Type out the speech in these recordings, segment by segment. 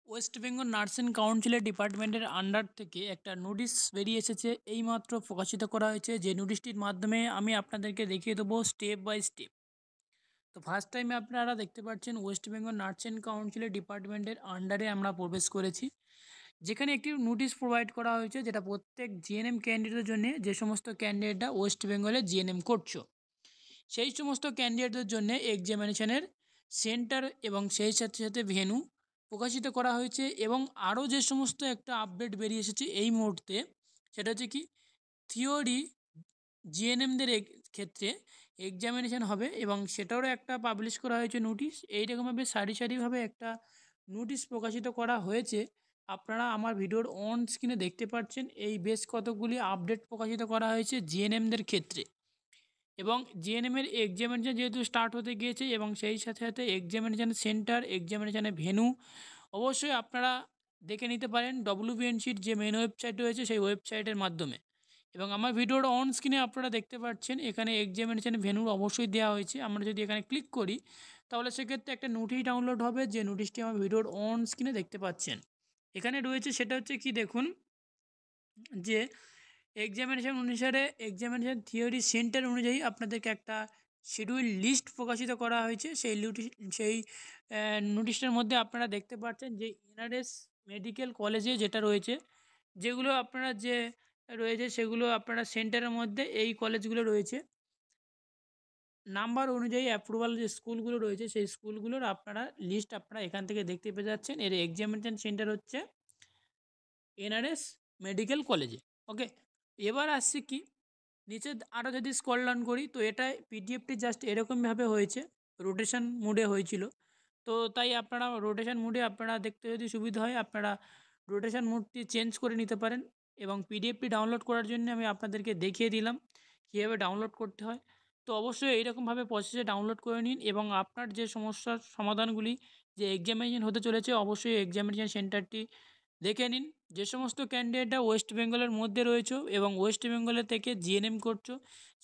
West Bengal nursing কাউন্সিলের ডিপার্টমেন্টের under থেকে একটা নোটিশ বেরিয়ে এসেছে, এইমাত্র প্রকাশিত করা হয়েছে। যে নোটিশটির মাধ্যমে আমি আপনাদেরকে দেখিয়ে দেবো স্টেপ বাই স্টেপ। তো ফার্স্ট টাইমে আপনারা দেখতে পাচ্ছেন ওয়েস্ট বেঙ্গল নার্সিং কাউন্সিলের ডিপার্টমেন্টের আন্ডারে আমরা প্রবেশ করেছি, যেখানে একটি নোটিশ প্রোভাইড করা হয়েছে, যেটা প্রত্যেক জিএনএম ক্যান্ডিডেটের জন্য, যে সমস্ত ক্যান্ডিডেটরা ওয়েস্ট বেঙ্গলে জিএনএম করছো সেই সমস্ত ক্যান্ডিডেটদের জন্য এক্সামিনেশনের সেন্টার এবং সেই সাথে সাথে ভেন্যু প্রকাশিত করা হয়েছে। এবং আরও যে সমস্ত একটা আপডেট বেরিয়ে এসেছে এই মুহূর্তে, সেটা হচ্ছে কি থিওরি জিএনএমদের ক্ষেত্রে এক্সামিনেশন হবে এবং সেটারও একটা পাবলিশ করা হয়েছে নোটিশ। এইরকমভাবে সারি সারিভাবে একটা নোটিশ প্রকাশিত করা হয়েছে। আপনারা আমার ভিডিওর অন স্ক্রিনে দেখতে পাচ্ছেন এই বেশ কতগুলি আপডেট প্রকাশিত করা হয়েছে জিএনএমদের ক্ষেত্রে। এবং জিএনএমের এক্সামিনেশান যেহেতু স্টার্ট হতে গিয়েছে এবং সেই সাথে সাথে এক্সামিনেশান সেন্টার, এক্সামিনেশানের ভেন্যু অবশ্যই আপনারা দেখে নিতে পারেন ডব্লিউবিএনসির যে মেন ওয়েবসাইট রয়েছে সেই ওয়েবসাইটের মাধ্যমে। এবং আমার ভিডিওর অন স্ক্রিনে আপনারা দেখতে পাচ্ছেন এখানে এক্সামিনেশান ভেন্যু অবশ্যই দেওয়া হয়েছে। আমরা যদি এখানে ক্লিক করি তাহলে সেক্ষেত্রে একটা নোটিশ ডাউনলোড হবে, যে নোটিশটি আমার ভিডিওর অন স্ক্রিনে দেখতে পাচ্ছেন। এখানে রয়েছে সেটা হচ্ছে কি দেখুন, যে এক্সামিনেশান অনুসারে এক্সামিনেশান থিওরি সেন্টার অনুযায়ী আপনাদেরকে একটা শিডিউল লিস্ট প্রকাশিত করা হয়েছে। সেই নোটিশটার মধ্যে আপনারা দেখতে পাচ্ছেন যে এনআরএস মেডিকেল কলেজে যেটা রয়েছে, যেগুলো আপনারা যে রয়েছে সেগুলো আপনারা সেন্টারের মধ্যে এই কলেজগুলো রয়েছে, নাম্বার অনুযায়ী অ্যাপ্রুভাল যে স্কুলগুলো রয়েছে সেই স্কুলগুলোর আপনারা লিস্ট আপনারা এখান থেকে দেখতে পেয়ে যাচ্ছেন। এর এক্সামিনেশান সেন্টার হচ্ছে এনআরএস মেডিকেল কলেজে। ওকে, এবার আসছে কি নিচে আরও যদি স্ক্রল ডাউন করি তো এটা পিডিএফটি জাস্ট এরকমভাবে হয়েছে, রোটেশন মোডে হয়েছিল। তো তাই আপনারা রোটেশন মোডে আপনারা দেখতে যদি সুবিধা হয় আপনারা রোটেশন মোডটি চেঞ্জ করে নিতে পারেন। এবং পিডিএফটি ডাউনলোড করার জন্য আমি আপনাদেরকে দেখিয়ে দিলাম কীভাবে ডাউনলোড করতে হয়। তো অবশ্যই এইরকমভাবে প্রসেসে ডাউনলোড করে নিন এবং আপনার যে সমস্যার সমাধানগুলি যে এক্সামিনেশন হতে চলেছে অবশ্যই এক্সামিনেশন সেন্টারটি দেখে নিন। যে সমস্ত ক্যান্ডিডেটরা ওয়েস্ট বেঙ্গলের মধ্যে রয়েছে এবং ওয়েস্ট বেঙ্গলের থেকে জিএনএম করছো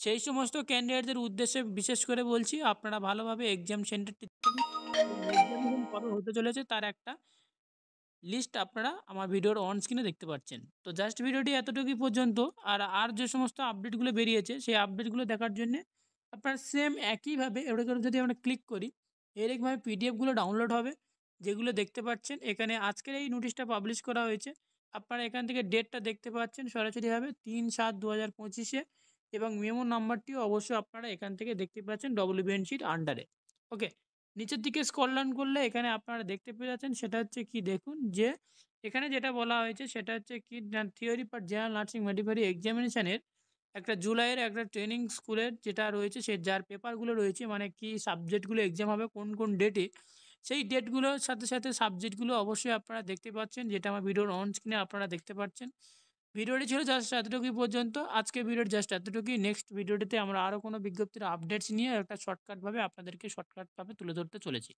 সেই সমস্ত ক্যান্ডিডেটদের উদ্দেশ্যে বিশেষ করে বলছি, আপনারা ভালোভাবে এক্সাম সেন্টারটি এক্সামিনেশন কবে হতে চলেছে তার একটা লিস্ট আপনারা আমার ভিডিওর অন স্ক্রিনে দেখতে পাচ্ছেন। তো জাস্ট ভিডিওটি এতটুকুই পর্যন্ত। আর যে সমস্ত আপডেটগুলো বেরিয়েছে সেই আপডেটগুলো দেখার জন্যে আপনার সেম একইভাবে এবার করে যদি আমরা ক্লিক করি এরকমভাবে পিডিএফগুলো ডাউনলোড হবে, যেগুলো দেখতে পাচ্ছেন এখানে আজকের এই নোটিশটা পাবলিশ করা হয়েছে। আপনারা এখান থেকে ডেটটা দেখতে পাচ্ছেন সরাসরিভাবে 3/7/2025-এ এবং মেমো নাম্বারটিও অবশ্যই আপনারা এখান থেকে দেখতে পাচ্ছেন ডব্লিউবিএনসির আন্ডারে। ওকে, নিচের দিকে স্ক্রল ডাউন করলে এখানে আপনারা দেখতে পেয়ে যাচ্ছেন সেটা হচ্ছে কি দেখুন, যে এখানে যেটা বলা হয়েছে সেটা হচ্ছে কি থিওরি পার জেনারেল নার্সিং মেডিফারি এক্সামিনেশানের একটা জুলাইয়ের একটা ট্রেনিং স্কুলের যেটা রয়েছে সে যার পেপারগুলো রয়েছে, মানে কি সাবজেক্টগুলো এক্সাম হবে কোন কোন ডেটে, সেই ডেটগুলোর সাথে সাথে সাবজেক্টগুলো অবশ্যই আপনারা দেখতে পাচ্ছেন, যেটা আমার ভিডিওর অন স্ক্রিনে আপনারা দেখতে পাচ্ছেন। ভিডিওটি ছিল জাস্ট এতটুকুই পর্যন্ত। আজকে ভিডিওর জাস্ট এতটুকুই। নেক্সট ভিডিওটিতে আমরা আরও কোনো বিজ্ঞপ্তির আপডেটস নিয়ে একটা শর্টকাটভাবে আপনাদেরকে শর্টকাটভাবে তুলে ধরতে চলেছি।